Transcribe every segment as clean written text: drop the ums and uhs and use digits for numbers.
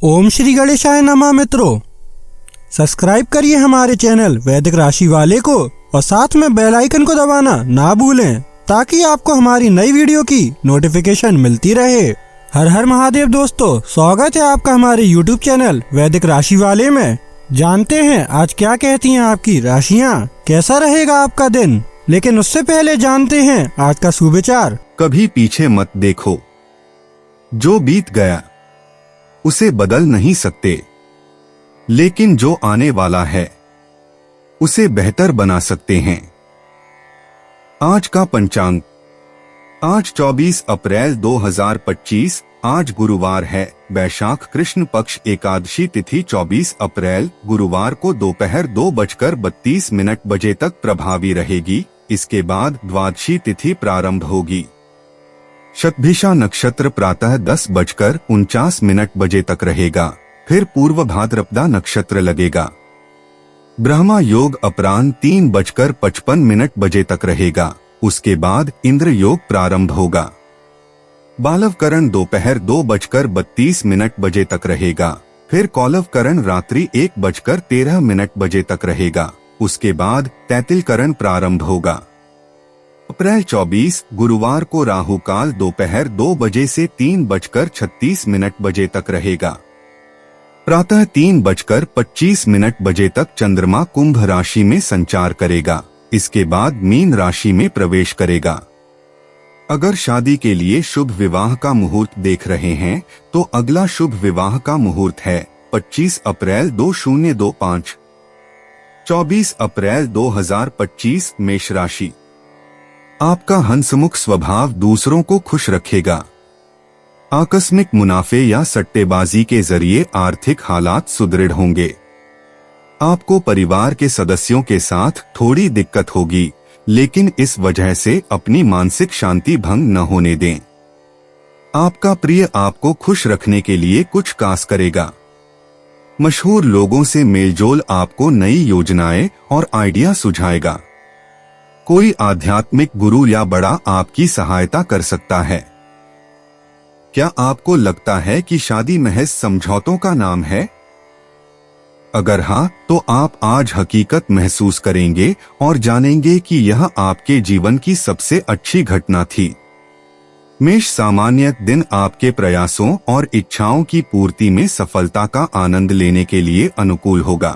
ओम श्री गणेशाय नमः। मित्रों, सब्सक्राइब करिए हमारे चैनल वैदिक राशि वाले को और साथ में बेल आइकन को दबाना ना भूलें ताकि आपको हमारी नई वीडियो की नोटिफिकेशन मिलती रहे। हर हर महादेव दोस्तों, स्वागत है आपका हमारे यूट्यूब चैनल वैदिक राशि वाले में। जानते हैं आज क्या कहती हैं आपकी राशियाँ, कैसा रहेगा आपका दिन। लेकिन उससे पहले जानते हैं आज का सुविचार। कभी पीछे मत देखो, जो बीत गया उसे बदल नहीं सकते, लेकिन जो आने वाला है उसे बेहतर बना सकते हैं। आज का पंचांग, आज 24 अप्रैल 2025, आज गुरुवार है। वैशाख कृष्ण पक्ष एकादशी तिथि 24 अप्रैल गुरुवार को दोपहर 2:32 बजे तक प्रभावी रहेगी। इसके बाद द्वादशी तिथि प्रारंभ होगी। शतभिषा नक्षत्र प्रातः 10:49 बजे तक रहेगा, फिर पूर्व भाद्रपदा नक्षत्र लगेगा। ब्रह्मा योग अपराह्न 3:55 बजे तक रहेगा। उसके बाद इंद्र योग प्रारंभ होगा। बालवकरण दोपहर 2:32 बजे तक रहेगा, फिर कौलवकरण रात्रि 1:13 बजे तक रहेगा। उसके बाद तैतिलकरण प्रारंभ होगा। अप्रैल 24 गुरुवार को राहु काल दोपहर 2 बजे से 3:36 बजे तक रहेगा। प्रातः 3:25 बजे तक चंद्रमा कुंभ राशि में संचार करेगा। इसके बाद मीन राशि में प्रवेश करेगा। अगर शादी के लिए शुभ विवाह का मुहूर्त देख रहे हैं तो अगला शुभ विवाह का मुहूर्त है 25 अप्रैल 2025। 24 अप्रैल 2025 मेष राशि। आपका हंसमुख स्वभाव दूसरों को खुश रखेगा। आकस्मिक मुनाफे या सट्टेबाजी के जरिए आर्थिक हालात सुदृढ़ होंगे। आपको परिवार के सदस्यों के साथ थोड़ी दिक्कत होगी, लेकिन इस वजह से अपनी मानसिक शांति भंग न होने दें। आपका प्रिय आपको खुश रखने के लिए कुछ कास करेगा। मशहूर लोगों से मेलजोल आपको नई योजनाएं और आइडिया सुझाएगा। कोई आध्यात्मिक गुरु या बड़ा आपकी सहायता कर सकता है। क्या आपको लगता है कि शादी महज समझौतों का नाम है? अगर हाँ, तो आप आज हकीकत महसूस करेंगे और जानेंगे कि यह आपके जीवन की सबसे अच्छी घटना थी। मेष सामान्य दिन आपके प्रयासों और इच्छाओं की पूर्ति में सफलता का आनंद लेने के लिए अनुकूल होगा।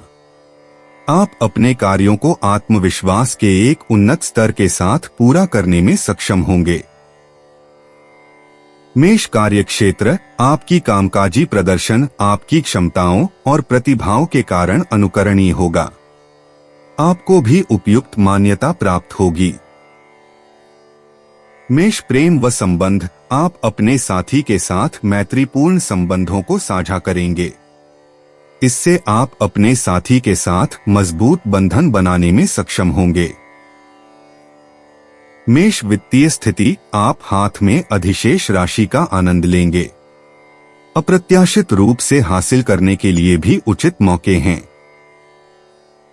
आप अपने कार्यों को आत्मविश्वास के एक उन्नत स्तर के साथ पूरा करने में सक्षम होंगे। मेष कार्यक्षेत्र, आपकी कामकाजी प्रदर्शन आपकी क्षमताओं और प्रतिभाओं के कारण अनुकरणीय होगा। आपको भी उपयुक्त मान्यता प्राप्त होगी। मेष प्रेम व संबंध, आप अपने साथी के साथ मैत्रीपूर्ण संबंधों को साझा करेंगे। इससे आप अपने साथी के साथ मजबूत बंधन बनाने में सक्षम होंगे। मेष वित्तीय स्थिति, आप हाथ में अधिशेष राशि का आनंद लेंगे। अप्रत्याशित रूप से हासिल करने के लिए भी उचित मौके हैं।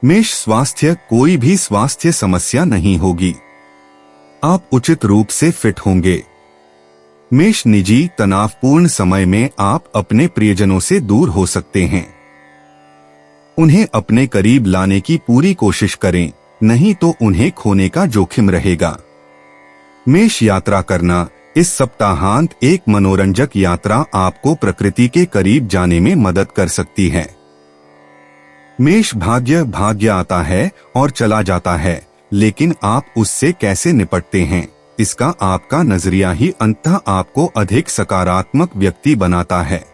मेष स्वास्थ्य, कोई भी स्वास्थ्य समस्या नहीं होगी। आप उचित रूप से फिट होंगे। मेष निजी तनावपूर्ण समय में आप अपने प्रियजनों से दूर हो सकते हैं। उन्हें अपने करीब लाने की पूरी कोशिश करें, नहीं तो उन्हें खोने का जोखिम रहेगा। मेष यात्रा करना, इस सप्ताहांत एक मनोरंजक यात्रा आपको प्रकृति के करीब जाने में मदद कर सकती है। मेष भाग्य आता है और चला जाता है, लेकिन आप उससे कैसे निपटते हैं, इसका आपका नजरिया ही अंततः आपको अधिक सकारात्मक व्यक्ति बनाता है।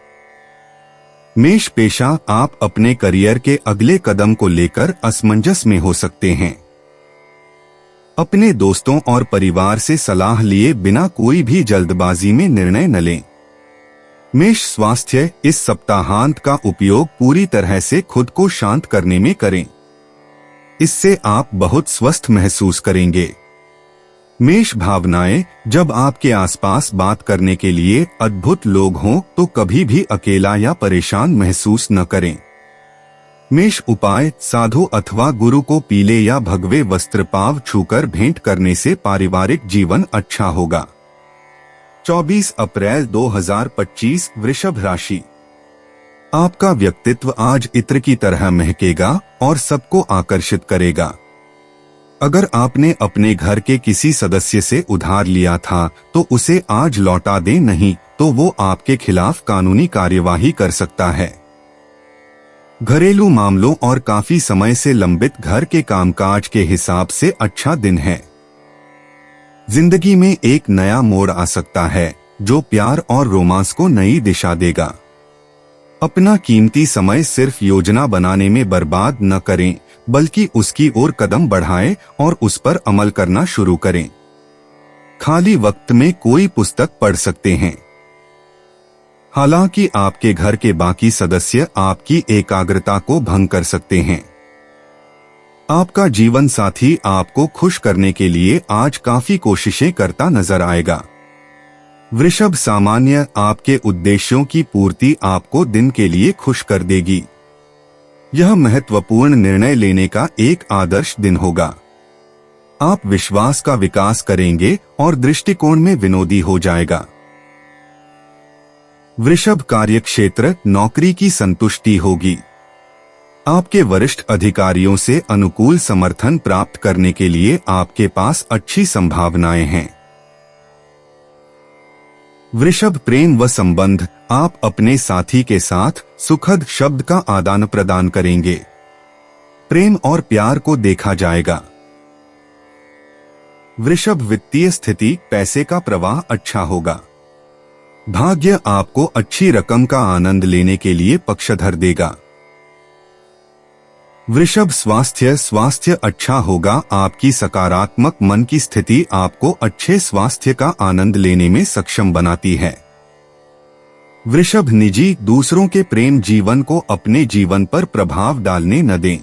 मेष पेशा, आप अपने करियर के अगले कदम को लेकर असमंजस में हो सकते हैं। अपने दोस्तों और परिवार से सलाह लिए बिना कोई भी जल्दबाजी में निर्णय न लें। मेष स्वास्थ्य, इस सप्ताहांत का उपयोग पूरी तरह से खुद को शांत करने में करें। इससे आप बहुत स्वस्थ महसूस करेंगे। मेष भावनाएं, जब आपके आसपास बात करने के लिए अद्भुत लोग हों तो कभी भी अकेला या परेशान महसूस न करें। मेष उपाय, साधु अथवा गुरु को पीले या भगवे वस्त्र पाव छूकर भेंट करने से पारिवारिक जीवन अच्छा होगा। 24 अप्रैल 2025 वृषभ राशि। आपका व्यक्तित्व आज इत्र की तरह महकेगा और सबको आकर्षित करेगा। अगर आपने अपने घर के किसी सदस्य से उधार लिया था तो उसे आज लौटा दें, नहीं तो वो आपके खिलाफ कानूनी कार्यवाही कर सकता है। घरेलू मामलों और काफी समय से लंबित घर के कामकाज के हिसाब से अच्छा दिन है। जिंदगी में एक नया मोड़ आ सकता है जो प्यार और रोमांस को नई दिशा देगा। अपना कीमती समय सिर्फ योजना बनाने में बर्बाद न करें, बल्कि उसकी ओर कदम बढ़ाएं और उस पर अमल करना शुरू करें। खाली वक्त में कोई पुस्तक पढ़ सकते हैं। हालांकि आपके घर के बाकी सदस्य आपकी एकाग्रता को भंग कर सकते हैं। आपका जीवन साथी आपको खुश करने के लिए आज काफी कोशिशें करता नजर आएगा। वृषभ, सामान्य आपके उद्देश्यों की पूर्ति आपको दिन के लिए खुश कर देगी। यह महत्वपूर्ण निर्णय लेने का एक आदर्श दिन होगा। आप विश्वास का विकास करेंगे और दृष्टिकोण में विनोदी हो जाएगा। वृषभ, कार्यक्षेत्र, नौकरी की संतुष्टि होगी। आपके वरिष्ठ अधिकारियों से अनुकूल समर्थन प्राप्त करने के लिए आपके पास अच्छी संभावनाएं हैं। वृषभ, प्रेम व संबंध, आप अपने साथी के साथ सुखद शब्द का आदान प्रदान करेंगे। प्रेम और प्यार को देखा जाएगा। वृषभ, वित्तीय स्थिति, पैसे का प्रवाह अच्छा होगा। भाग्य आपको अच्छी रकम का आनंद लेने के लिए पक्षधर देगा। वृषभ, स्वास्थ्य अच्छा होगा। आपकी सकारात्मक मन की स्थिति आपको अच्छे स्वास्थ्य का आनंद लेने में सक्षम बनाती है। वृषभ, निजी, दूसरों के प्रेम जीवन को अपने जीवन पर प्रभाव डालने न दें।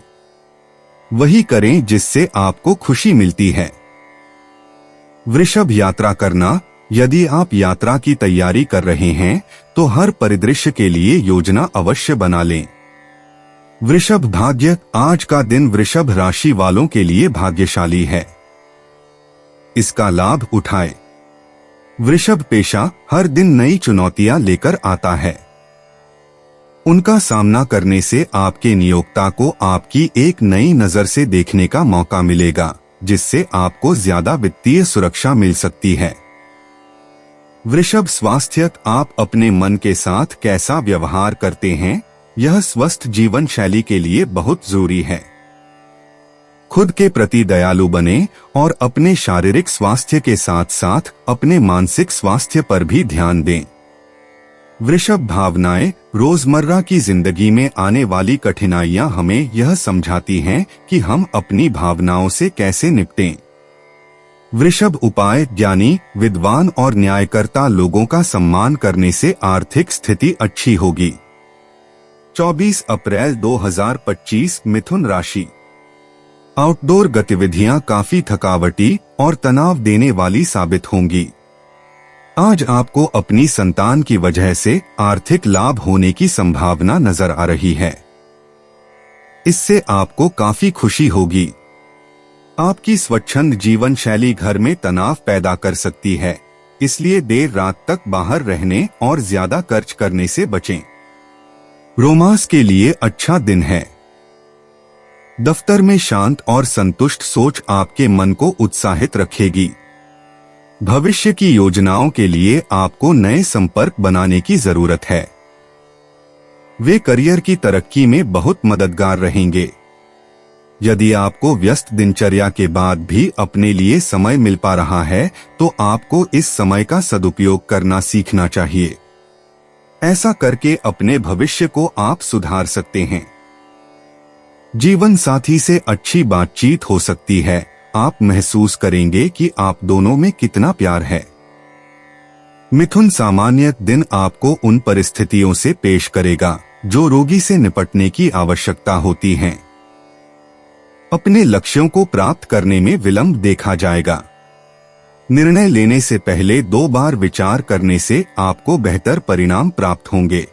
वही करें जिससे आपको खुशी मिलती है। वृषभ, यात्रा करना, यदि आप यात्रा की तैयारी कर रहे हैं तो हर परिदृश्य के लिए योजना अवश्य बना लें। वृषभ, भाग्य, आज का दिन वृषभ राशि वालों के लिए भाग्यशाली है। इसका लाभ उठाएं। वृषभ, पेशा, हर दिन नई चुनौतियां लेकर आता है। उनका सामना करने से आपके नियोक्ता को आपकी एक नई नजर से देखने का मौका मिलेगा, जिससे आपको ज्यादा वित्तीय सुरक्षा मिल सकती है। वृषभ, स्वास्थ्य, आप अपने मन के साथ कैसा व्यवहार करते हैं, यह स्वस्थ जीवन शैली के लिए बहुत जरूरी है। खुद के प्रति दयालु बनें और अपने शारीरिक स्वास्थ्य के साथ साथ अपने मानसिक स्वास्थ्य पर भी ध्यान दें। वृषभ, भावनाएं, रोजमर्रा की जिंदगी में आने वाली कठिनाइयां हमें यह समझाती हैं कि हम अपनी भावनाओं से कैसे निपटें। वृषभ, उपाय, ज्ञानी, विद्वान और न्यायकर्ता लोगों का सम्मान करने से आर्थिक स्थिति अच्छी होगी। 24 अप्रैल 2025, मिथुन राशि। आउटडोर गतिविधियां काफी थकावटी और तनाव देने वाली साबित होंगी। आज आपको अपनी संतान की वजह से आर्थिक लाभ होने की संभावना नजर आ रही है। इससे आपको काफी खुशी होगी। आपकी स्वच्छंद जीवन शैली घर में तनाव पैदा कर सकती है, इसलिए देर रात तक बाहर रहने और ज्यादा खर्च करने से बचें। रोमांस के लिए अच्छा दिन है। दफ्तर में शांत और संतुष्ट सोच आपके मन को उत्साहित रखेगी। भविष्य की योजनाओं के लिए आपको नए संपर्क बनाने की जरूरत है। वे करियर की तरक्की में बहुत मददगार रहेंगे। यदि आपको व्यस्त दिनचर्या के बाद भी अपने लिए समय मिल पा रहा है तो आपको इस समय का सदुपयोग करना सीखना चाहिए। ऐसा करके अपने भविष्य को आप सुधार सकते हैं। जीवन साथी से अच्छी बातचीत हो सकती है। आप महसूस करेंगे कि आप दोनों में कितना प्यार है। मिथुन, सामान्य दिन आपको उन परिस्थितियों से पेश करेगा जो रोगी से निपटने की आवश्यकता होती हैं। अपने लक्ष्यों को प्राप्त करने में विलंब देखा जाएगा। निर्णय लेने से पहले 2 बार विचार करने से आपको बेहतर परिणाम प्राप्त होंगे।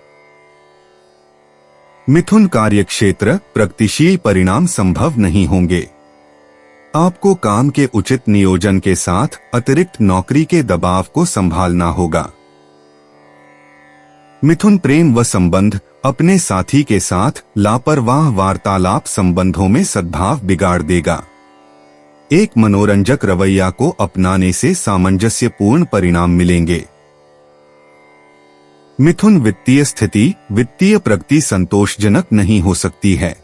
मिथुन, कार्यक्षेत्र, प्रगतिशील परिणाम संभव नहीं होंगे। आपको काम के उचित नियोजन के साथ अतिरिक्त नौकरी के दबाव को संभालना होगा। मिथुन प्रेम व संबंध। अपने साथी के साथ लापरवाह वार्तालाप संबंधों में सद्भाव बिगाड़ देगा। एक मनोरंजक रवैया को अपनाने से सामंजस्यपूर्ण परिणाम मिलेंगे। मिथुन वित्तीय स्थिति। वित्तीय प्रगति संतोषजनक नहीं हो सकती है।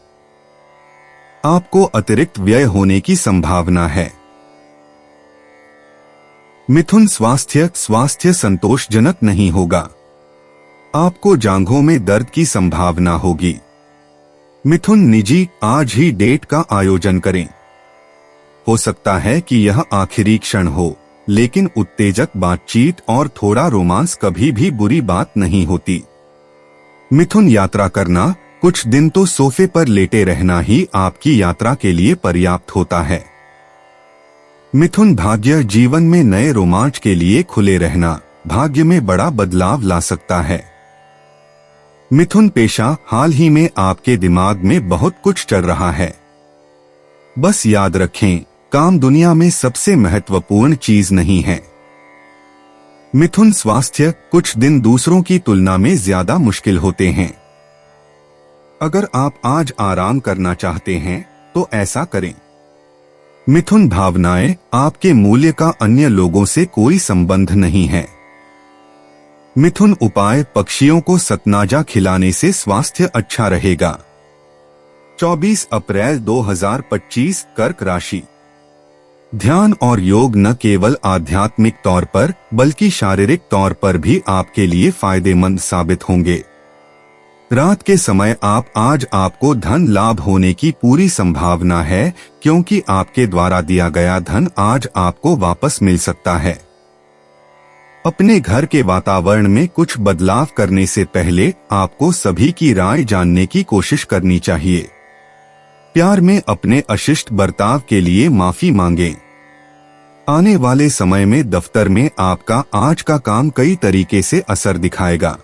आपको अतिरिक्त व्यय होने की संभावना है। मिथुन स्वास्थ्य। स्वास्थ्य संतोषजनक नहीं होगा। आपको जांघों में दर्द की संभावना होगी। मिथुन निजी। आज ही डेट का आयोजन करें। हो सकता है कि यह आखिरी क्षण हो, लेकिन उत्तेजक बातचीत और थोड़ा रोमांस कभी भी बुरी बात नहीं होती। मिथुन यात्रा करना। कुछ दिन तो सोफे पर लेटे रहना ही आपकी यात्रा के लिए पर्याप्त होता है। मिथुन भाग्य। जीवन में नए रोमांच के लिए खुले रहना भाग्य में बड़ा बदलाव ला सकता है। मिथुन पेशा। हाल ही में आपके दिमाग में बहुत कुछ चल रहा है। बस याद रखें, काम दुनिया में सबसे महत्वपूर्ण चीज नहीं है। मिथुन स्वास्थ्य। कुछ दिन दूसरों की तुलना में ज्यादा मुश्किल होते हैं। अगर आप आज आराम करना चाहते हैं तो ऐसा करें। मिथुन भावनाएं। आपके मूल्य का अन्य लोगों से कोई संबंध नहीं है। मिथुन उपाय। पक्षियों को सतनाजा खिलाने से स्वास्थ्य अच्छा रहेगा। 24 अप्रैल 2025। कर्क राशि। ध्यान और योग न केवल आध्यात्मिक तौर पर बल्कि शारीरिक तौर पर भी आपके लिए फायदेमंद साबित होंगे। रात के समय आज आपको धन लाभ होने की पूरी संभावना है, क्योंकि आपके द्वारा दिया गया धन आज आपको वापस मिल सकता है। अपने घर के वातावरण में कुछ बदलाव करने से पहले आपको सभी की राय जानने की कोशिश करनी चाहिए। प्यार में अपने अशिष्ट बर्ताव के लिए माफी मांगें। आने वाले समय में दफ्तर में आपका आज का काम कई तरीके से असर दिखाएगा।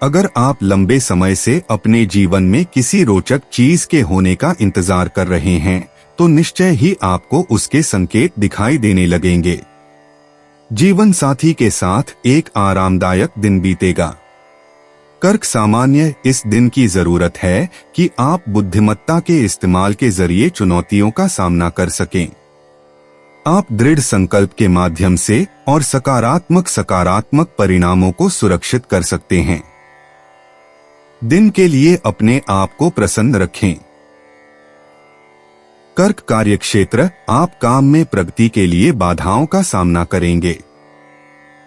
अगर आप लंबे समय से अपने जीवन में किसी रोचक चीज के होने का इंतजार कर रहे हैं, तो निश्चय ही आपको उसके संकेत दिखाई देने लगेंगे। जीवन साथी के साथ एक आरामदायक दिन बीतेगा। कर्क सामान्य। इस दिन की जरूरत है कि आप बुद्धिमत्ता के इस्तेमाल के जरिए चुनौतियों का सामना कर सकें। आप दृढ़ संकल्प के माध्यम से और सकारात्मक परिणामों को सुरक्षित कर सकते हैं। दिन के लिए अपने आप को प्रसन्न रखें। कर्क कार्यक्षेत्र। आप काम में प्रगति के लिए बाधाओं का सामना करेंगे।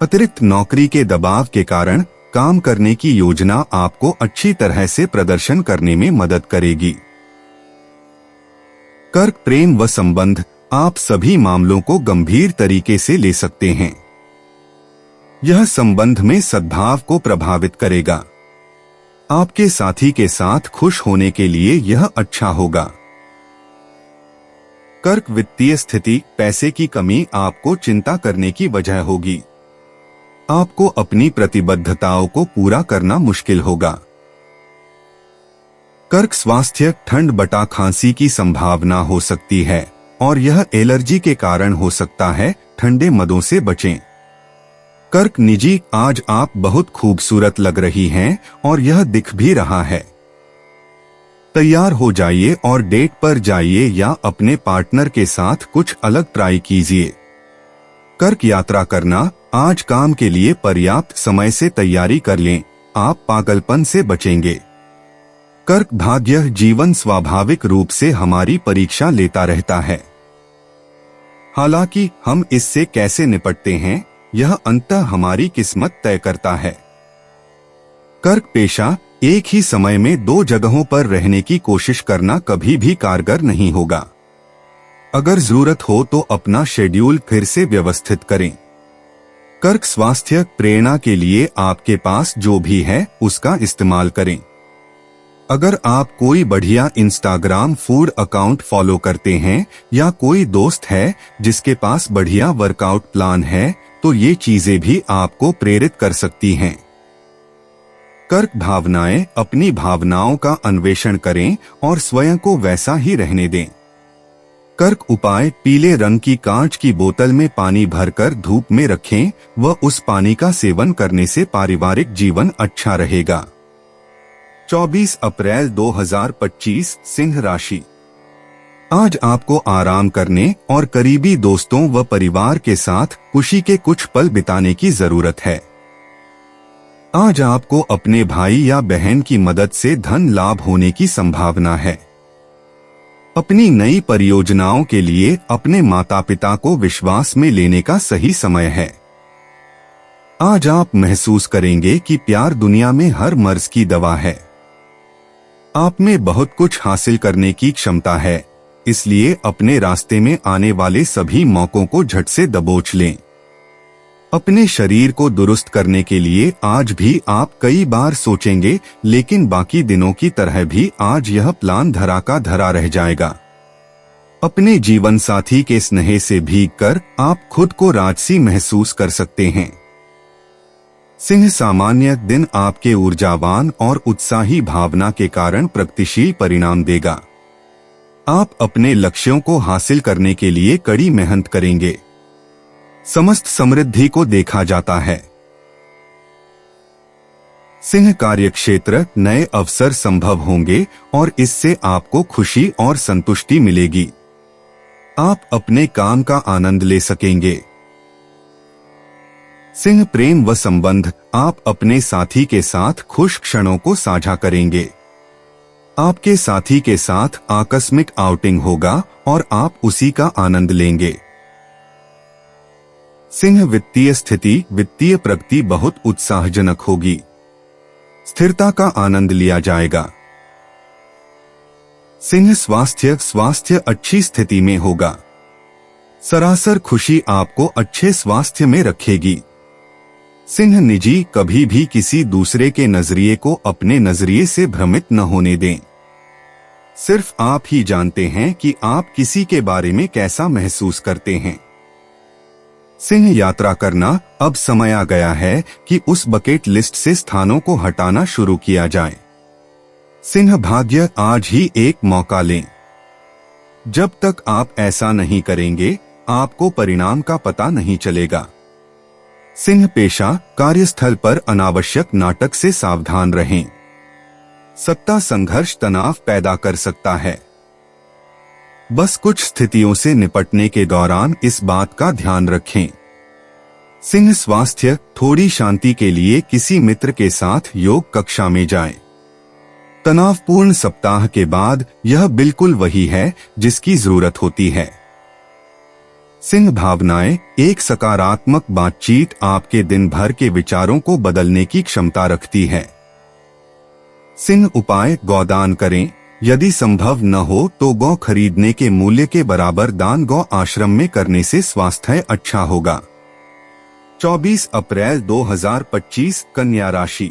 अतिरिक्त नौकरी के दबाव के कारण काम करने की योजना आपको अच्छी तरह से प्रदर्शन करने में मदद करेगी। कर्क प्रेम व संबंध। आप सभी मामलों को गंभीर तरीके से ले सकते हैं। यह संबंध में सद्भाव को प्रभावित करेगा। आपके साथी के साथ खुश होने के लिए यह अच्छा होगा। कर्क वित्तीय स्थिति। पैसे की कमी आपको चिंता करने की वजह होगी। आपको अपनी प्रतिबद्धताओं को पूरा करना मुश्किल होगा। कर्क स्वास्थ्य। ठंड बटा खांसी की संभावना हो सकती है और यह एलर्जी के कारण हो सकता है। ठंडे मदों से बचें। कर्क निजी। आज आप बहुत खूबसूरत लग रही हैं और यह दिख भी रहा है। तैयार हो जाइए और डेट पर जाइए या अपने पार्टनर के साथ कुछ अलग ट्राई कीजिए। कर्क यात्रा करना। आज काम के लिए पर्याप्त समय से तैयारी कर लें। आप पागलपन से बचेंगे। कर्क भाग्य। जीवन स्वाभाविक रूप से हमारी परीक्षा लेता रहता है। हालांकि हम इससे कैसे निपटते हैं, यह अंततः हमारी किस्मत तय करता है। कर्क पेशा। एक ही समय में दो जगहों पर रहने की कोशिश करना कभी भी कारगर नहीं होगा। अगर जरूरत हो तो अपना शेड्यूल फिर से व्यवस्थित करें। कर्क स्वास्थ्य। प्रेरणा के लिए आपके पास जो भी है उसका इस्तेमाल करें। अगर आप कोई बढ़िया इंस्टाग्राम फूड अकाउंट फॉलो करते हैं या कोई दोस्त है जिसके पास बढ़िया वर्कआउट प्लान है, तो ये चीजें भी आपको प्रेरित कर सकती हैं। कर्क भावनाएं। अपनी भावनाओं का अन्वेषण करें और स्वयं को वैसा ही रहने दें। कर्क उपाय: पीले रंग की कांच की बोतल में पानी भरकर धूप में रखें व उस पानी का सेवन करने से पारिवारिक जीवन अच्छा रहेगा। 24 अप्रैल 2025 सिंह राशि। आज आपको आराम करने और करीबी दोस्तों व परिवार के साथ खुशी के कुछ पल बिताने की जरूरत है। आज आपको अपने भाई या बहन की मदद से धन लाभ होने की संभावना है। अपनी नई परियोजनाओं के लिए अपने माता पिता को विश्वास में लेने का सही समय है। आज आप महसूस करेंगे कि प्यार दुनिया में हर मर्ज की दवा है। आप में बहुत कुछ हासिल करने की क्षमता है, इसलिए अपने रास्ते में आने वाले सभी मौकों को झट से दबोच लें। अपने शरीर को दुरुस्त करने के लिए आज भी आप कई बार सोचेंगे, लेकिन बाकी दिनों की तरह भी आज यह प्लान धरा का धरा रह जाएगा। अपने जीवन साथी के स्नेह से भीगकर आप खुद को राजसी महसूस कर सकते हैं। सिंह, सामान्य दिन आपके ऊर्जावान और उत्साही भावना के कारण प्रगतिशील परिणाम देगा। आप अपने लक्ष्यों को हासिल करने के लिए कड़ी मेहनत करेंगे। समस्त समृद्धि को देखा जाता है। सिंह, कार्यक्षेत्र नए अवसर संभव होंगे और इससे आपको खुशी और संतुष्टि मिलेगी। आप अपने काम का आनंद ले सकेंगे। सिंह, प्रेम व संबंध, आप अपने साथी के साथ खुश क्षणों को साझा करेंगे। आपके साथी के साथ आकस्मिक आउटिंग होगा और आप उसी का आनंद लेंगे। सिंह, वित्तीय स्थिति, वित्तीय प्रगति बहुत उत्साहजनक होगी। स्थिरता का आनंद लिया जाएगा। सिंह, स्वास्थ्य अच्छी स्थिति में होगा। सरासर खुशी आपको अच्छे स्वास्थ्य में रखेगी। सिंह, निजी, कभी भी किसी दूसरे के नजरिए को अपने नजरिए से भ्रमित न होने दें। सिर्फ आप ही जानते हैं कि आप किसी के बारे में कैसा महसूस करते हैं। सिंह, यात्रा करना, अब समय आ गया है कि उस बकेट लिस्ट से स्थानों को हटाना शुरू किया जाए। सिंह, भाग्य, आज ही एक मौका लें। जब तक आप ऐसा नहीं करेंगे, आपको परिणाम का पता नहीं चलेगा। सिंह, पेशा, कार्यस्थल पर अनावश्यक नाटक से सावधान रहें। सत्ता संघर्ष तनाव पैदा कर सकता है। बस कुछ स्थितियों से निपटने के दौरान इस बात का ध्यान रखें। सिंह, स्वास्थ्य, थोड़ी शांति के लिए किसी मित्र के साथ योग कक्षा में जाएं। तनावपूर्ण सप्ताह के बाद यह बिल्कुल वही है जिसकी जरूरत होती है। सिंह, भावनाएं, एक सकारात्मक बातचीत आपके दिन भर के विचारों को बदलने की क्षमता रखती है। सिंह, उपाय, गौदान करें। यदि संभव न हो तो गौ खरीदने के मूल्य के बराबर दान गौ आश्रम में करने से स्वास्थ्य अच्छा होगा। 24 अप्रैल 2025 कन्या राशि।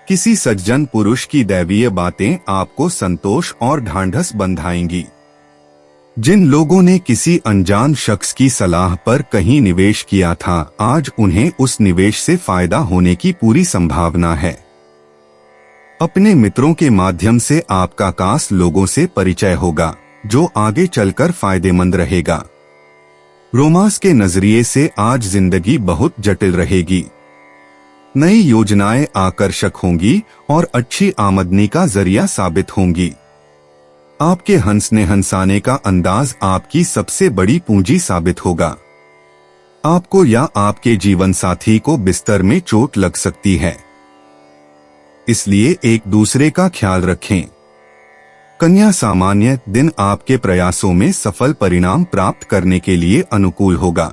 किसी सज्जन पुरुष की दैवीय बातें आपको संतोष और ढांढस बंधाएंगी। जिन लोगों ने किसी अनजान शख्स की सलाह पर कहीं निवेश किया था, आज उन्हें उस निवेश से फायदा होने की पूरी संभावना है। अपने मित्रों के माध्यम से आपका खास लोगों से परिचय होगा, जो आगे चलकर फायदेमंद रहेगा। रोमांस के नजरिए से आज जिंदगी बहुत जटिल रहेगी। नई योजनाएं आकर्षक होंगी और अच्छी आमदनी का जरिया साबित होंगी। आपके हंसने हंसाने का अंदाज आपकी सबसे बड़ी पूंजी साबित होगा। आपको या आपके जीवन साथी को बिस्तर में चोट लग सकती है, इसलिए एक दूसरे का ख्याल रखें। कन्या, सामान्य दिन आपके प्रयासों में सफल परिणाम प्राप्त करने के लिए अनुकूल होगा।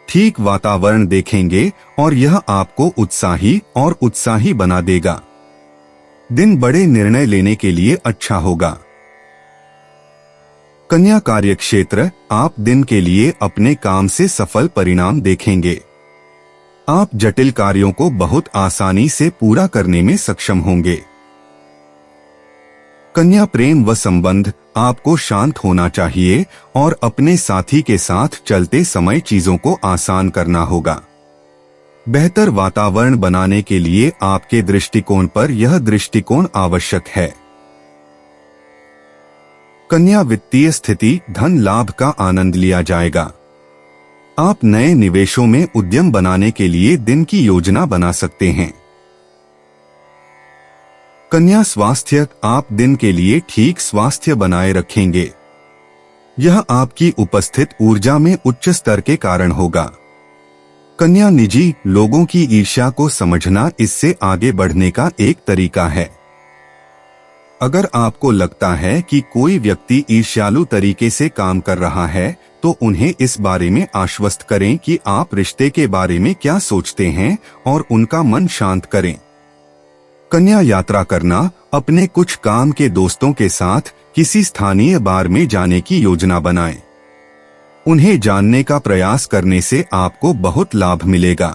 ठीक वातावरण देखेंगे और यह आपको उत्साही बना देगा। दिन बड़े निर्णय लेने के लिए अच्छा होगा। कन्या, कार्यक्षेत्र, आप दिन के लिए अपने काम से सफल परिणाम देखेंगे। आप जटिल कार्यों को बहुत आसानी से पूरा करने में सक्षम होंगे। कन्या, प्रेम व संबंध, आपको शांत होना चाहिए और अपने साथी के साथ चलते समय चीजों को आसान करना होगा। बेहतर वातावरण बनाने के लिए आपके दृष्टिकोण पर यह दृष्टिकोण आवश्यक है। कन्या वित्तीय स्थिति, धन लाभ का आनंद लिया जाएगा। आप नए निवेशों में उद्यम बनाने के लिए दिन की योजना बना सकते हैं। कन्या स्वास्थ्य, आप दिन के लिए ठीक स्वास्थ्य बनाए रखेंगे। यह आपकी उपस्थित ऊर्जा में उच्च स्तर के कारण होगा। कन्या निजी, लोगों की ईर्ष्या को समझना इससे आगे बढ़ने का एक तरीका है। अगर आपको लगता है कि कोई व्यक्ति ईर्ष्यालु तरीके से काम कर रहा है तो उन्हें इस बारे में आश्वस्त करें कि आप रिश्ते के बारे में क्या सोचते हैं और उनका मन शांत करें। कन्या यात्रा करना, अपने कुछ काम के दोस्तों के साथ किसी स्थानीय बार में जाने की योजना बनाएं। उन्हें जानने का प्रयास करने से आपको बहुत लाभ मिलेगा।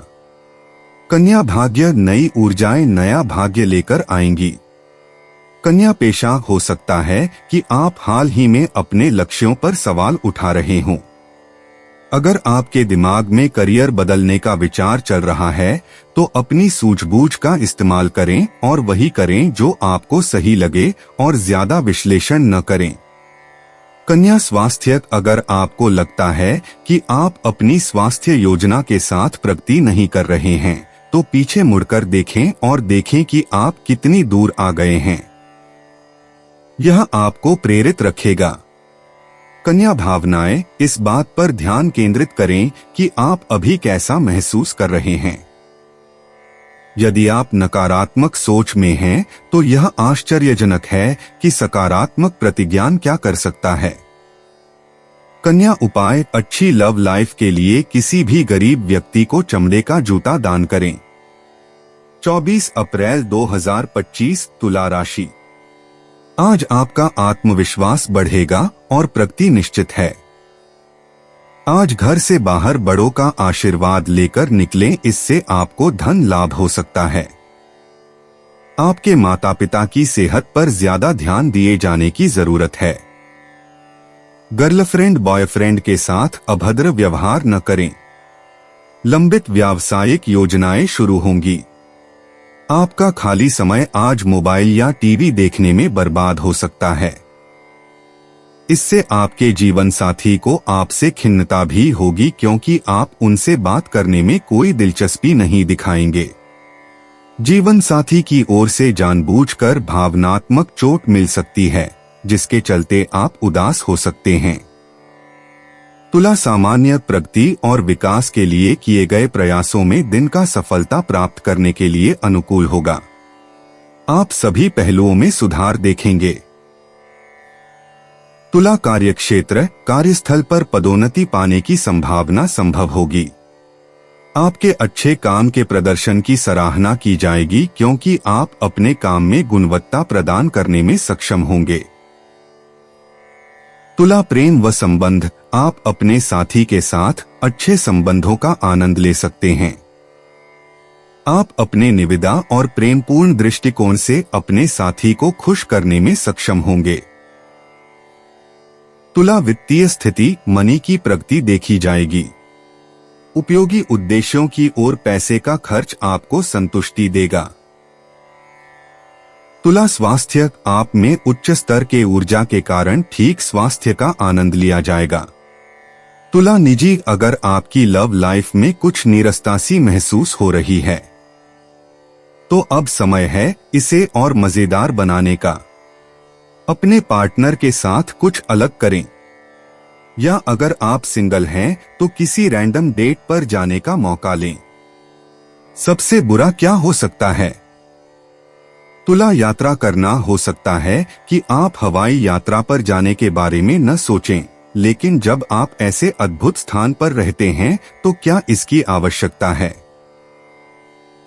कन्या भाग्य, नई ऊर्जाएं नया भाग्य लेकर आएंगी। कन्या पेशा, हो सकता है कि आप हाल ही में अपने लक्ष्यों पर सवाल उठा रहे हों। अगर आपके दिमाग में करियर बदलने का विचार चल रहा है तो अपनी सूझबूझ का इस्तेमाल करें और वही करें जो आपको सही लगे और ज्यादा विश्लेषण न करें। कन्या स्वास्थ्य, अगर आपको लगता है कि आप अपनी स्वास्थ्य योजना के साथ प्रगति नहीं कर रहे हैं तो पीछे मुड़कर देखें और देखें कि आप कितनी दूर आ गए हैं। यह आपको प्रेरित रखेगा। कन्या भावनाएं, इस बात पर ध्यान केंद्रित करें कि आप अभी कैसा महसूस कर रहे हैं। यदि आप नकारात्मक सोच में हैं तो यह आश्चर्यजनक है कि सकारात्मक प्रतिज्ञान क्या कर सकता है। कन्या उपाय, अच्छी लव लाइफ के लिए किसी भी गरीब व्यक्ति को चमड़े का जूता दान करें। 24 अप्रैल 2025, तुला राशि। आज आपका आत्मविश्वास बढ़ेगा और प्रगति निश्चित है। आज घर से बाहर बड़ों का आशीर्वाद लेकर निकलें, इससे आपको धन लाभ हो सकता है। आपके माता पिता की सेहत पर ज्यादा ध्यान दिए जाने की जरूरत है। गर्लफ्रेंड बॉयफ्रेंड के साथ अभद्र व्यवहार न करें। लंबित व्यावसायिक योजनाएं शुरू होंगी। आपका खाली समय आज मोबाइल या टीवी देखने में बर्बाद हो सकता है। इससे आपके जीवन साथी को आपसे खिन्नता भी होगी क्योंकि आप उनसे बात करने में कोई दिलचस्पी नहीं दिखाएंगे। जीवन साथी की ओर से जानबूझकर भावनात्मक चोट मिल सकती है जिसके चलते आप उदास हो सकते हैं। तुला, सामान्य प्रगति और विकास के लिए किए गए प्रयासों में दिन का सफलता प्राप्त करने के लिए अनुकूल होगा। आप सभी पहलुओं में सुधार देखेंगे। तुला कार्यक्षेत्र, कार्यस्थल पर पदोन्नति पाने की संभावना संभव होगी। आपके अच्छे काम के प्रदर्शन की सराहना की जाएगी क्योंकि आप अपने काम में गुणवत्ता प्रदान करने में सक्षम होंगे। तुला प्रेम व संबंध, आप अपने साथी के साथ अच्छे संबंधों का आनंद ले सकते हैं। आप अपने निविदा और प्रेमपूर्ण दृष्टिकोण से अपने साथी को खुश करने में सक्षम होंगे। तुला वित्तीय स्थिति, मनी की प्रगति देखी जाएगी। उपयोगी उद्देश्यों की ओर पैसे का खर्च आपको संतुष्टि देगा। तुला स्वास्थ्य, आप में उच्च स्तर के ऊर्जा के कारण ठीक स्वास्थ्य का आनंद लिया जाएगा। तुला निजी, अगर आपकी लव लाइफ में कुछ नीरसता सी महसूस हो रही है तो अब समय है इसे और मजेदार बनाने का। अपने पार्टनर के साथ कुछ अलग करें, या अगर आप सिंगल हैं तो किसी रैंडम डेट पर जाने का मौका लें। सबसे बुरा क्या हो सकता है? तुला यात्रा करना, हो सकता है कि आप हवाई यात्रा पर जाने के बारे में न सोचें, लेकिन जब आप ऐसे अद्भुत स्थान पर रहते हैं तो क्या इसकी आवश्यकता है?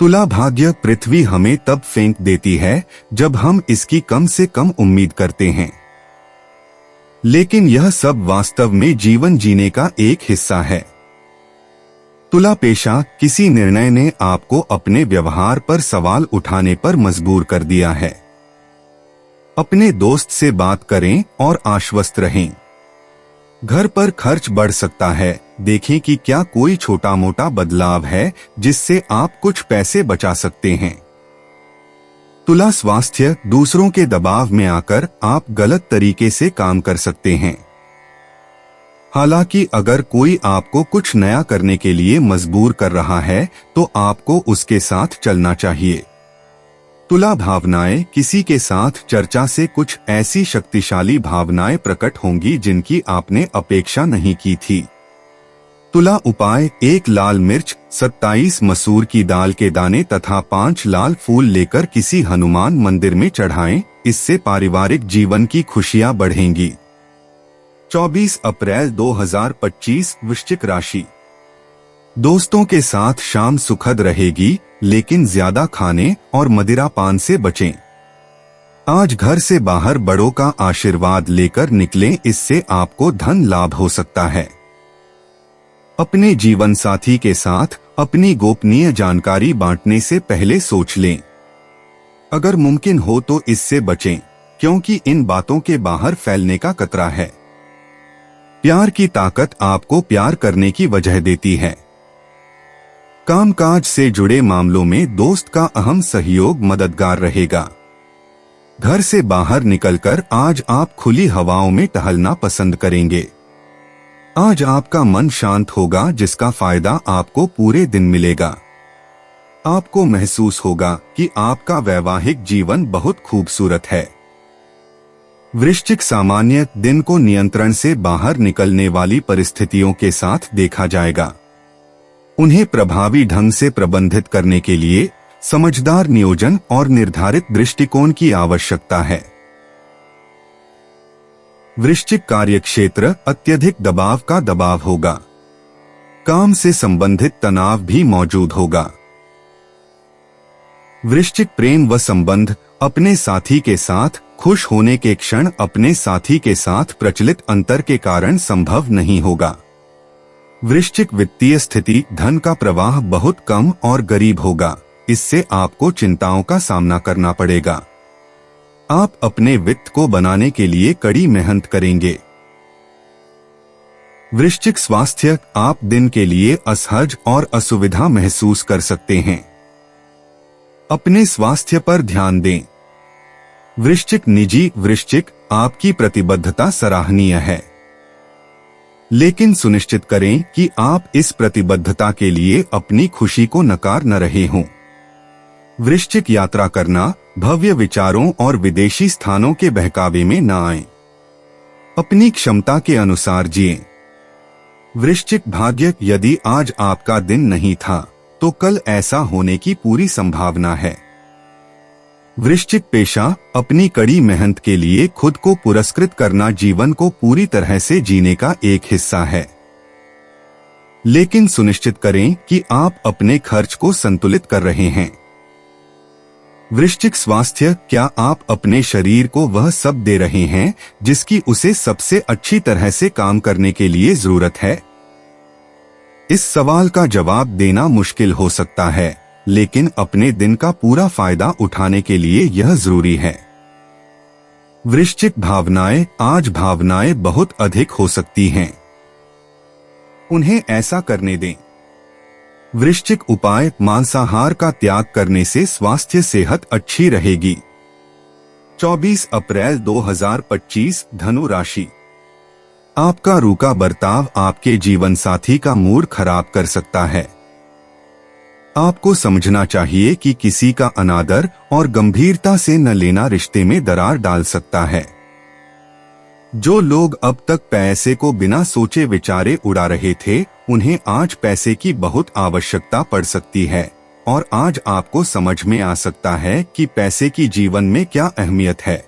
तुला भाग्य, पृथ्वी हमें तब फेंक देती है जब हम इसकी कम से कम उम्मीद करते हैं, लेकिन यह सब वास्तव में जीवन जीने का एक हिस्सा है। तुला पेशा, किसी निर्णय ने आपको अपने व्यवहार पर सवाल उठाने पर मजबूर कर दिया है। अपने दोस्त से बात करें और आश्वस्त रहें। घर पर खर्च बढ़ सकता है, देखें कि क्या कोई छोटा मोटा बदलाव है जिससे आप कुछ पैसे बचा सकते हैं। तुला स्वास्थ्य, दूसरों के दबाव में आकर आप गलत तरीके से काम कर सकते हैं। हालांकि अगर कोई आपको कुछ नया करने के लिए मजबूर कर रहा है तो आपको उसके साथ चलना चाहिए। तुला भावनाएं, किसी के साथ चर्चा से कुछ ऐसी शक्तिशाली भावनाएं प्रकट होंगी जिनकी आपने अपेक्षा नहीं की थी। तुला उपाय: 1 लाल मिर्च, 27 मसूर की दाल के दाने तथा 5 लाल फूल लेकर किसी हनुमान मंदिर में चढ़ाएं। इससे पारिवारिक जीवन की खुशियां बढ़ेंगी। 24 अप्रैल 2025 वृश्चिक राशि। दोस्तों के साथ शाम सुखद रहेगी, लेकिन ज्यादा खाने और मदिरा पान से बचें। आज घर से बाहर बड़ों का आशीर्वाद लेकर निकलें, इससे आपको धन लाभ हो सकता है। अपने जीवन साथी के साथ अपनी गोपनीय जानकारी बांटने से पहले सोच लें। अगर मुमकिन हो तो इससे बचें, क्योंकि इन बातों के बाहर फैलने का खतरा है। प्यार की ताकत आपको प्यार करने की वजह देती है। कामकाज से जुड़े मामलों में दोस्त का अहम सहयोग मददगार रहेगा। घर से बाहर निकलकर आज आप खुली हवाओं में टहलना पसंद करेंगे। आज आपका मन शांत होगा, जिसका फायदा आपको पूरे दिन मिलेगा। आपको महसूस होगा कि आपका वैवाहिक जीवन बहुत खूबसूरत है। वृश्चिक सामान्य दिन को नियंत्रण से बाहर निकलने वाली परिस्थितियों के साथ देखा जाएगा। उन्हें प्रभावी ढंग से प्रबंधित करने के लिए समझदार नियोजन और निर्धारित दृष्टिकोण की आवश्यकता है। वृश्चिक कार्यक्षेत्र अत्यधिक दबाव का दबाव होगा। काम से संबंधित तनाव भी मौजूद होगा। वृश्चिक प्रेम व संबंध: अपने साथी के साथ खुश होने के क्षण अपने साथी के साथ प्रचलित अंतर के कारण संभव नहीं होगा। वृश्चिक वित्तीय स्थिति: धन का प्रवाह बहुत कम और गरीब होगा, इससे आपको चिंताओं का सामना करना पड़ेगा। आप अपने वित्त को बनाने के लिए कड़ी मेहनत करेंगे। वृश्चिक स्वास्थ्य: आप दिन के लिए असहज और असुविधा महसूस कर सकते हैं। अपने स्वास्थ्य पर ध्यान दें। वृश्चिक निजी: वृश्चिक, आपकी प्रतिबद्धता सराहनीय है, लेकिन सुनिश्चित करें कि आप इस प्रतिबद्धता के लिए अपनी खुशी को नकार न रहे हों। वृश्चिक यात्रा करना: भव्य विचारों और विदेशी स्थानों के बहकावे में न आएं। अपनी क्षमता के अनुसार जिएं। वृश्चिक भाग्य: यदि आज आपका दिन नहीं था तो कल ऐसा होने की पूरी संभावना है। वृश्चिक पेशा: अपनी कड़ी मेहनत के लिए खुद को पुरस्कृत करना जीवन को पूरी तरह से जीने का एक हिस्सा है, लेकिन सुनिश्चित करें कि आप अपने खर्च को संतुलित कर रहे हैं। वृश्चिक स्वास्थ्य: क्या आप अपने शरीर को वह सब दे रहे हैं जिसकी उसे सबसे अच्छी तरह से काम करने के लिए जरूरत है? इस सवाल का जवाब देना मुश्किल हो सकता है, लेकिन अपने दिन का पूरा फायदा उठाने के लिए यह जरूरी है। वृश्चिक भावनाएं: आज भावनाएं बहुत अधिक हो सकती हैं, उन्हें ऐसा करने दें। वृश्चिक उपाय: मांसाहार का त्याग करने से स्वास्थ्य सेहत अच्छी रहेगी। 24 अप्रैल 2025 धनु राशि। आपका रूखा बर्ताव आपके जीवन साथी का मूड खराब कर सकता है। आपको समझना चाहिए कि किसी का अनादर और गंभीरता से न लेना रिश्ते में दरार डाल सकता है। जो लोग अब तक पैसे को बिना सोचे विचारे उड़ा रहे थे, उन्हें आज पैसे की बहुत आवश्यकता पड़ सकती है और आज आपको समझ में आ सकता है कि पैसे की जीवन में क्या अहमियत है।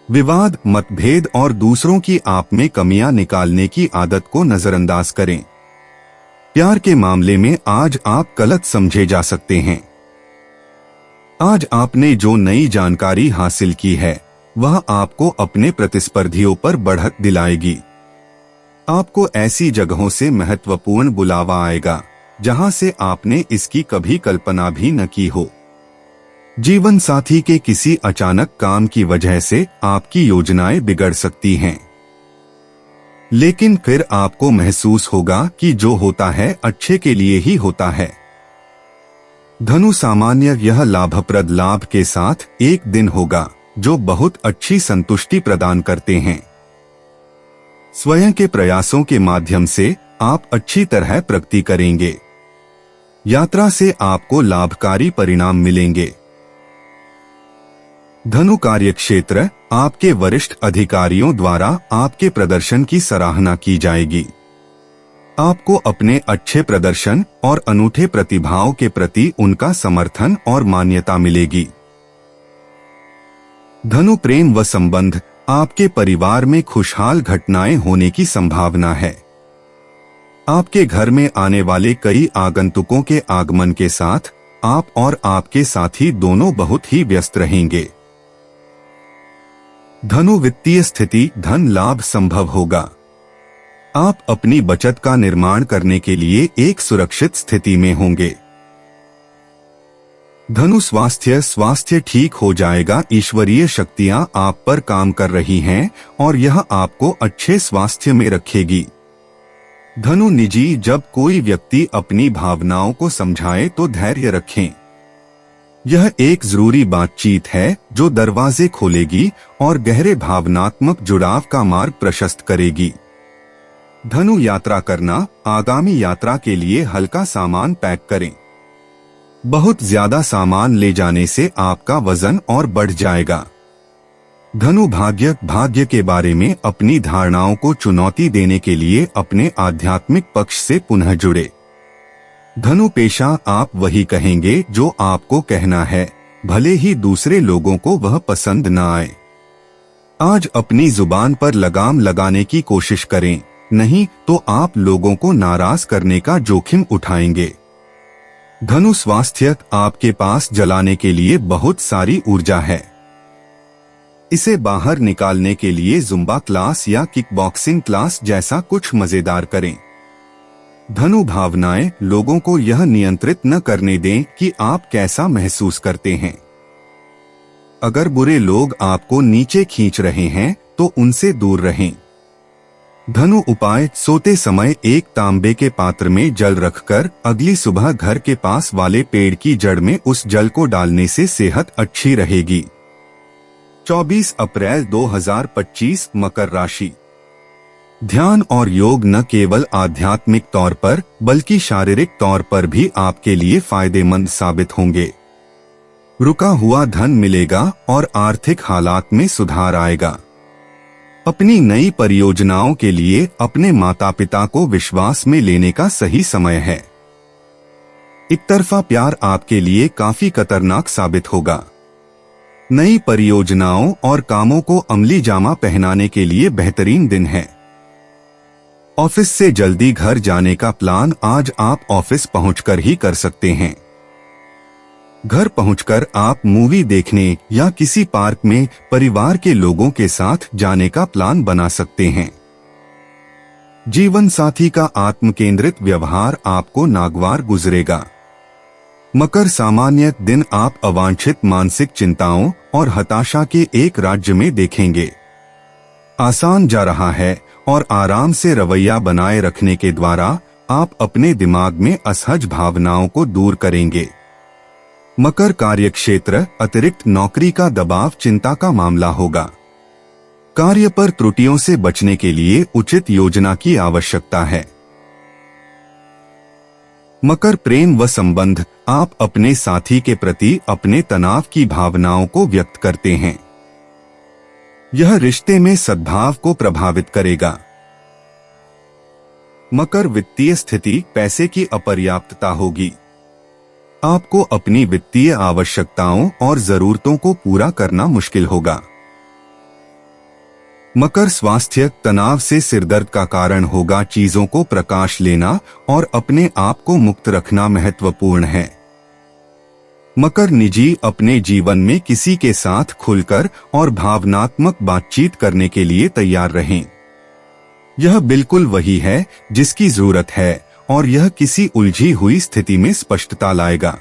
विवाद, मतभेद और दूसरों की आप में कमियां निकालने की आदत को नजरअंदाज करें। प्यार के मामले में आज आप गलत समझे जा सकते हैं। आज आपने जो नई जानकारी हासिल की है वह आपको अपने प्रतिस्पर्धियों पर बढ़त दिलाएगी। आपको ऐसी जगहों से महत्वपूर्ण बुलावा आएगा जहां से आपने इसकी कभी कल्पना भी न की हो। जीवन साथी के किसी अचानक काम की वजह से आपकी योजनाएं बिगड़ सकती हैं, लेकिन फिर आपको महसूस होगा कि जो होता है अच्छे के लिए ही होता है। धनु सामान्य यह लाभप्रद लाभ के साथ एक दिन होगा जो बहुत अच्छी संतुष्टि प्रदान करते हैं। स्वयं के प्रयासों के माध्यम से आप अच्छी तरह प्रगति करेंगे। यात्रा से आपको लाभकारी परिणाम मिलेंगे। धनु कार्यक्षेत्र, आपके वरिष्ठ अधिकारियों द्वारा आपके प्रदर्शन की सराहना की जाएगी। आपको अपने अच्छे प्रदर्शन और अनूठे प्रतिभाओं के प्रति उनका समर्थन और मान्यता मिलेगी। धनु प्रेम व संबंध, आपके परिवार में खुशहाल घटनाएं होने की संभावना है। आपके घर में आने वाले कई आगंतुकों के आगमन के साथ आप और आपके साथी दोनों बहुत ही व्यस्त रहेंगे। धनु वित्तीय स्थिति, धन लाभ संभव होगा। आप अपनी बचत का निर्माण करने के लिए एक सुरक्षित स्थिति में होंगे। धनु स्वास्थ्य ठीक हो जाएगा। ईश्वरीय शक्तियां आप पर काम कर रही हैं और यह आपको अच्छे स्वास्थ्य में रखेगी। धनु निजी, जब कोई व्यक्ति अपनी भावनाओं को समझाए तो धैर्य रखें। यह एक जरूरी बातचीत है जो दरवाजे खोलेगी और गहरे भावनात्मक जुड़ाव का मार्ग प्रशस्त करेगी। धनु यात्रा करना, आगामी यात्रा के लिए हल्का सामान पैक करें। बहुत ज्यादा सामान ले जाने से आपका वजन और बढ़ जाएगा। धनु भाग्य के बारे में अपनी धारणाओं को चुनौती देने के लिए अपने आध्यात्मिक पक्ष से पुनः जुड़े। धनु पेशा, आप वही कहेंगे जो आपको कहना है, भले ही दूसरे लोगों को वह पसंद न आए। आज अपनी जुबान पर लगाम लगाने की कोशिश करें, नहीं तो आप लोगों को नाराज करने का जोखिम उठाएंगे। धनु स्वास्थ्य, आपके पास जलाने के लिए बहुत सारी ऊर्जा है। इसे बाहर निकालने के लिए जुम्बा क्लास या किकबॉक्सिंग क्लास जैसा कुछ मजेदार करें। धनु भावनाएं, लोगों को यह नियंत्रित न करने दें कि आप कैसा महसूस करते हैं। अगर बुरे लोग आपको नीचे खींच रहे हैं तो उनसे दूर रहें। धनु उपाय, सोते समय एक तांबे के पात्र में जल रखकर अगली सुबह घर के पास वाले पेड़ की जड़ में उस जल को डालने से सेहत अच्छी रहेगी। 24 अप्रैल 2025 मकर राशि। ध्यान और योग न केवल आध्यात्मिक तौर पर बल्कि शारीरिक तौर पर भी आपके लिए फायदेमंद साबित होंगे। रुका हुआ धन मिलेगा और आर्थिक हालात में सुधार आएगा। अपनी नई परियोजनाओं के लिए अपने माता पिता को विश्वास में लेने का सही समय है। एक तरफा प्यार आपके लिए काफी खतरनाक साबित होगा। नई परियोजनाओं और कामों को अमली जामा पहनाने के लिए बेहतरीन दिन है। ऑफिस से जल्दी घर जाने का प्लान आज आप ऑफिस पहुंचकर ही कर सकते हैं। घर पहुंचकर आप मूवी देखने या किसी पार्क में परिवार के लोगों के साथ जाने का प्लान बना सकते हैं। जीवन साथी का आत्म केंद्रित व्यवहार आपको नागवार गुजरेगा। मकर सामान्य दिन, आप अवांछित मानसिक चिंताओं और हताशा के एक राज्य में देखेंगे। आसान जा रहा है और आराम से रवैया बनाए रखने के द्वारा आप अपने दिमाग में असहज भावनाओं को दूर करेंगे। मकर कार्यक्षेत्र, अतिरिक्त नौकरी का दबाव चिंता का मामला होगा। कार्य पर त्रुटियों से बचने के लिए उचित योजना की आवश्यकता है। मकर प्रेम व संबंध, आप अपने साथी के प्रति अपने तनाव की भावनाओं को व्यक्त करते हैं। यह रिश्ते में सद्भाव को प्रभावित करेगा। मकर वित्तीय स्थिति, पैसे की अपर्याप्तता होगी। आपको अपनी वित्तीय आवश्यकताओं और जरूरतों को पूरा करना मुश्किल होगा। मकर स्वास्थ्य, तनाव से सिरदर्द का कारण होगा। चीजों को प्रकाश लेना और अपने आप को मुक्त रखना महत्वपूर्ण है। मकर निजी, अपने जीवन में किसी के साथ खुलकर और भावनात्मक बातचीत करने के लिए तैयार रहें। यह बिल्कुल वही है जिसकी जरूरत है और यह किसी उलझी हुई स्थिति में स्पष्टता लाएगा।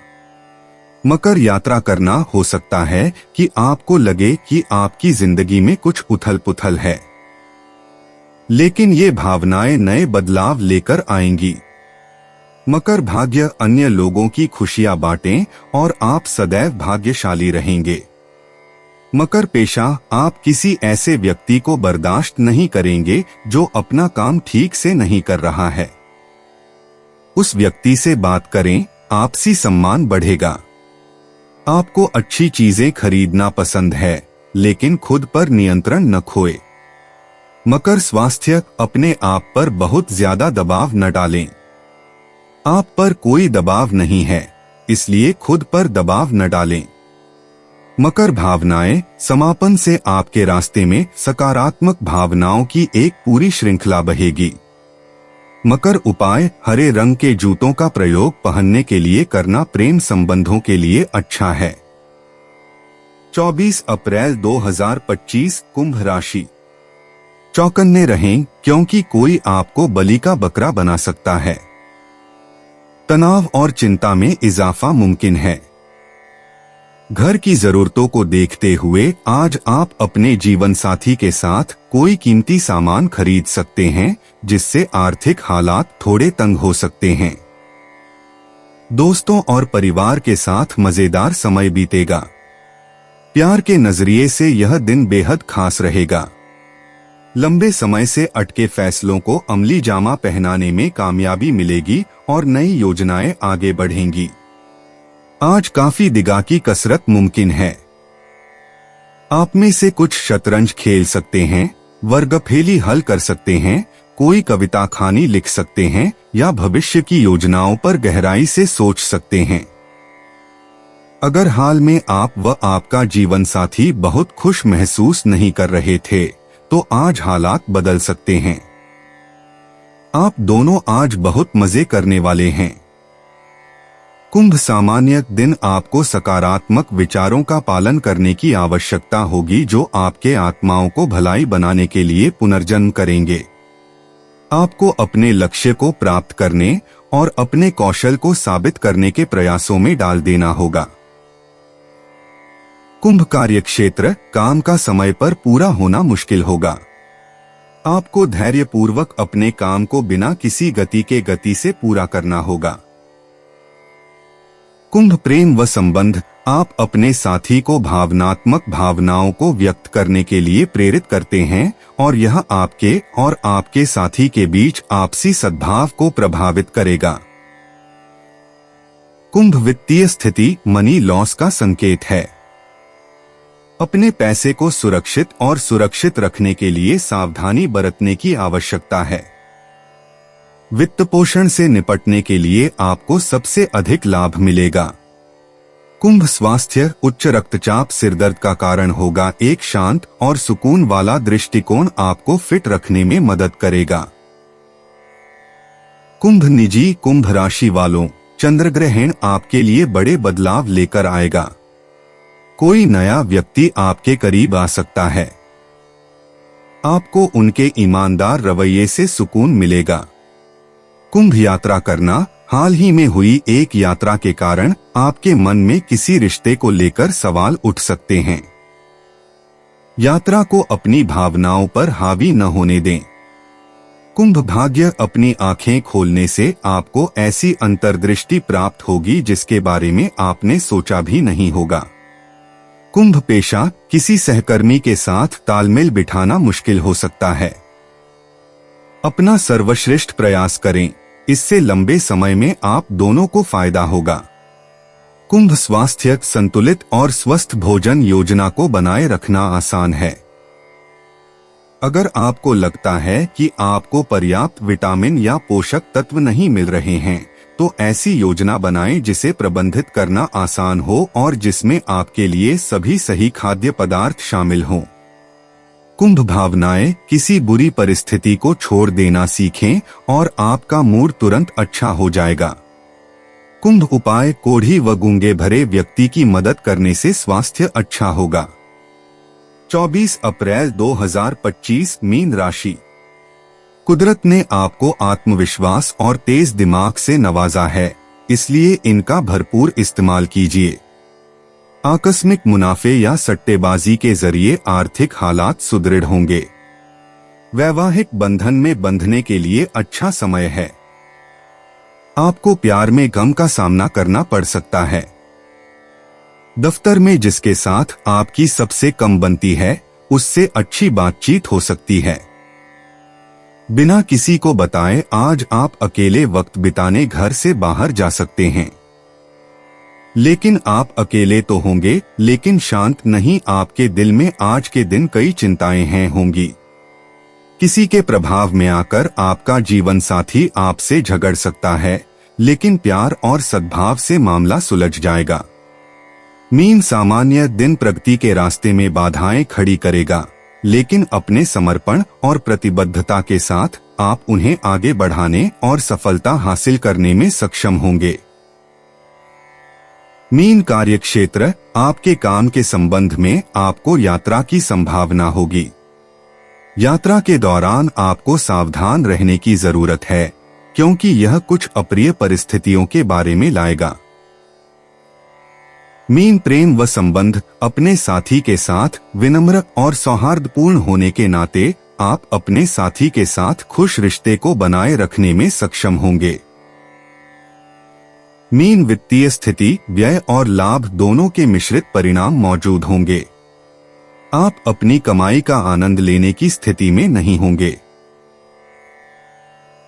मकर यात्रा करना, हो सकता है कि आपको लगे कि आपकी जिंदगी में कुछ उथल पुथल है, लेकिन ये भावनाएं नए बदलाव लेकर आएंगी। मकर भाग्य अन्य लोगों की खुशियां बांटें और आप सदैव भाग्यशाली रहेंगे। मकर पेशा, आप किसी ऐसे व्यक्ति को बर्दाश्त नहीं करेंगे जो अपना काम ठीक से नहीं कर रहा है। उस व्यक्ति से बात करें, आपसी सम्मान बढ़ेगा। आपको अच्छी चीजें खरीदना पसंद है, लेकिन खुद पर नियंत्रण न खोए। मकर स्वास्थ्य, अपने आप पर बहुत ज्यादा दबाव न डालें। आप पर कोई दबाव नहीं है, इसलिए खुद पर दबाव न डालें। मकर भावनाएं, समापन से आपके रास्ते में सकारात्मक भावनाओं की एक पूरी श्रृंखला बहेगी। मकर उपाय, हरे रंग के जूतों का प्रयोग पहनने के लिए करना प्रेम संबंधों के लिए अच्छा है। 24 अप्रैल 2025 कुंभ राशि। चौकन्ने रहें, क्योंकि कोई आपको बलि का बकरा बना सकता है। तनाव और चिंता में इजाफा मुमकिन है। घर की जरूरतों को देखते हुए आज आप अपने जीवन साथी के साथ कोई कीमती सामान खरीद सकते हैं, जिससे आर्थिक हालात थोड़े तंग हो सकते हैं। दोस्तों और परिवार के साथ मजेदार समय बीतेगा। प्यार के नजरिए से यह दिन बेहद खास रहेगा। लंबे समय से अटके फैसलों को अमली जामा पहनाने में कामयाबी मिलेगी और नई योजनाएं आगे बढ़ेंगी। आज काफी दिगा की कसरत मुमकिन है। आप में से कुछ शतरंज खेल सकते हैं, वर्गफेली हल कर सकते हैं, कोई कविता कहानी लिख सकते हैं या भविष्य की योजनाओं पर गहराई से सोच सकते हैं। अगर हाल में आप व आपका जीवन साथी बहुत खुश महसूस नहीं कर रहे थे, तो आज हालात बदल सकते हैं। आप दोनों आज बहुत मजे करने वाले हैं। कुंभ सामान्य दिन, आपको सकारात्मक विचारों का पालन करने की आवश्यकता होगी जो आपके आत्माओं को भलाई बनाने के लिए पुनर्जन्म करेंगे। आपको अपने लक्ष्य को प्राप्त करने और अपने कौशल को साबित करने के प्रयासों में डाल देना होगा। कुंभ कार्यक्षेत्र, काम का समय पर पूरा होना मुश्किल होगा। आपको धैर्यपूर्वक अपने काम को बिना किसी गति से पूरा करना होगा। कुंभ प्रेम व संबंध, आप अपने साथी को भावनात्मक भावनाओं को व्यक्त करने के लिए प्रेरित करते हैं और यह आपके और आपके साथी के बीच आपसी सद्भाव को प्रभावित करेगा। कुंभ वित्तीय स्थिति, मनी लॉस का संकेत है। अपने पैसे को सुरक्षित और सुरक्षित रखने के लिए सावधानी बरतने की आवश्यकता है। वित्त पोषण से निपटने के लिए आपको सबसे अधिक लाभ मिलेगा। कुंभ स्वास्थ्य, उच्च रक्तचाप सिरदर्द का कारण होगा। एक शांत और सुकून वाला दृष्टिकोण आपको फिट रखने में मदद करेगा। कुंभ निजी, कुंभ राशि वालों, चंद्रग्रहण आपके लिए बड़े बदलाव लेकर आएगा। कोई नया व्यक्ति आपके करीब आ सकता है। आपको उनके ईमानदार रवैये से सुकून मिलेगा। कुंभ यात्रा करना, हाल ही में हुई एक यात्रा के कारण आपके मन में किसी रिश्ते को लेकर सवाल उठ सकते हैं। यात्रा को अपनी भावनाओं पर हावी न होने दें। कुंभ भाग्य, अपनी आंखें खोलने से आपको ऐसी अंतर्दृष्टि प्राप्त होगी जिसके बारे में आपने सोचा भी नहीं होगा। कुंभ पेशा, किसी सहकर्मी के साथ तालमेल बिठाना मुश्किल हो सकता है। अपना सर्वश्रेष्ठ प्रयास करें, इससे लंबे समय में आप दोनों को फायदा होगा। कुंभ स्वास्थ्य, संतुलित और स्वस्थ भोजन योजना को बनाए रखना आसान है। अगर आपको लगता है कि आपको पर्याप्त विटामिन या पोषक तत्व नहीं मिल रहे हैं, तो ऐसी योजना बनाएं जिसे प्रबंधित करना आसान हो और जिसमें आपके लिए सभी सही खाद्य पदार्थ शामिल हों। कुंभ भावनाएं, किसी बुरी परिस्थिति को छोड़ देना सीखें और आपका मूड तुरंत अच्छा हो जाएगा। कुंभ उपाय, कोढ़ी व गूंगे भरे व्यक्ति की मदद करने से स्वास्थ्य अच्छा होगा। 24 अप्रैल 2025 मीन राशि। कुदरत ने आपको आत्मविश्वास और तेज दिमाग से नवाजा है, इसलिए इनका भरपूर इस्तेमाल कीजिए। आकस्मिक मुनाफे या सट्टेबाजी के जरिए आर्थिक हालात सुदृढ़ होंगे। वैवाहिक बंधन में बंधने के लिए अच्छा समय है। आपको प्यार में गम का सामना करना पड़ सकता है। दफ्तर में जिसके साथ आपकी सबसे कम बनती है, उससे अच्छी बातचीत हो सकती है। बिना किसी को बताए आज आप अकेले वक्त बिताने घर से बाहर जा सकते हैं। लेकिन आप अकेले तो होंगे, लेकिन शांत नहीं। आपके दिल में आज के दिन कई चिंताएं होंगी। किसी के प्रभाव में आकर आपका जीवन साथी आपसे झगड़ सकता है, लेकिन प्यार और सद्भाव से मामला सुलझ जाएगा। मीन सामान्य दिन प्रगति के रास्ते में बाधाएं खड़ी करेगा, लेकिन अपने समर्पण और प्रतिबद्धता के साथ आप उन्हें आगे बढ़ाने और सफलता हासिल करने में सक्षम होंगे। मीन कार्यक्षेत्र, आपके काम के संबंध में आपको यात्रा की संभावना होगी। यात्रा के दौरान आपको सावधान रहने की जरूरत है, क्योंकि यह कुछ अप्रिय परिस्थितियों के बारे में लाएगा। मीन प्रेम व संबंध, अपने साथी के साथ विनम्र और सौहार्दपूर्ण होने के नाते आप अपने साथी के साथ खुश रिश्ते को बनाए रखने में सक्षम होंगे। मीन वित्तीय स्थिति, व्यय और लाभ दोनों के मिश्रित परिणाम मौजूद होंगे। आप अपनी कमाई का आनंद लेने की स्थिति में नहीं होंगे।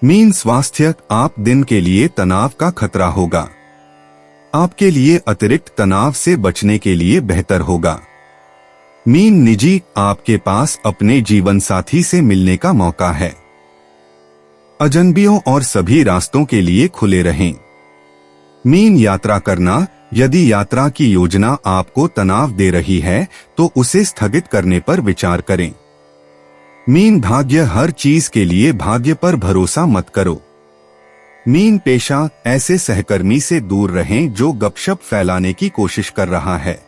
मीन स्वास्थ्य, आप दिन के लिए तनाव का खतरा होगा। आपके लिए अतिरिक्त तनाव से बचने के लिए बेहतर होगा। मीन निजी, आपके पास अपने जीवन साथी से मिलने का मौका है। अजनबियों और सभी रास्तों के लिए खुले रहें। मीन यात्रा करना, यदि यात्रा की योजना आपको तनाव दे रही है तो उसे स्थगित करने पर विचार करें। मीन भाग्य, हर चीज के लिए भाग्य पर भरोसा मत करो। मीन पेशा, ऐसे सहकर्मी से दूर रहें जो गपशप फैलाने की कोशिश कर रहा है।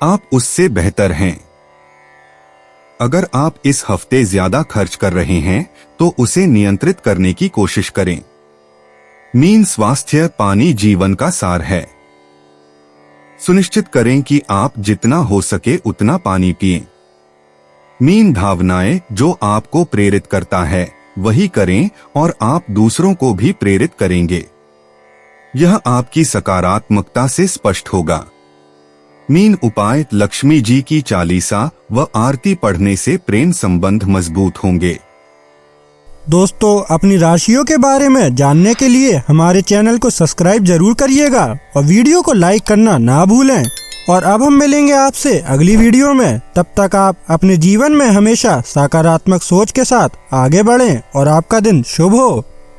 आप उससे बेहतर हैं। अगर आप इस हफ्ते ज्यादा खर्च कर रहे हैं तो उसे नियंत्रित करने की कोशिश करें। मीन स्वास्थ्य, पानी जीवन का सार है। सुनिश्चित करें कि आप जितना हो सके उतना पानी पिएं। मीन भावनाएं, जो आपको प्रेरित करता है वही करें और आप दूसरों को भी प्रेरित करेंगे। यह आपकी सकारात्मकता से स्पष्ट होगा। मीन उपाय, लक्ष्मी जी की चालीसा व आरती पढ़ने से प्रेम संबंध मजबूत होंगे। दोस्तों, अपनी राशियों के बारे में जानने के लिए हमारे चैनल को सब्सक्राइब जरूर करिएगा और वीडियो को लाइक करना ना भूलें। और अब हम मिलेंगे आपसे अगली वीडियो में। तब तक आप अपने जीवन में हमेशा सकारात्मक सोच के साथ आगे बढ़ें और आपका दिन शुभ हो।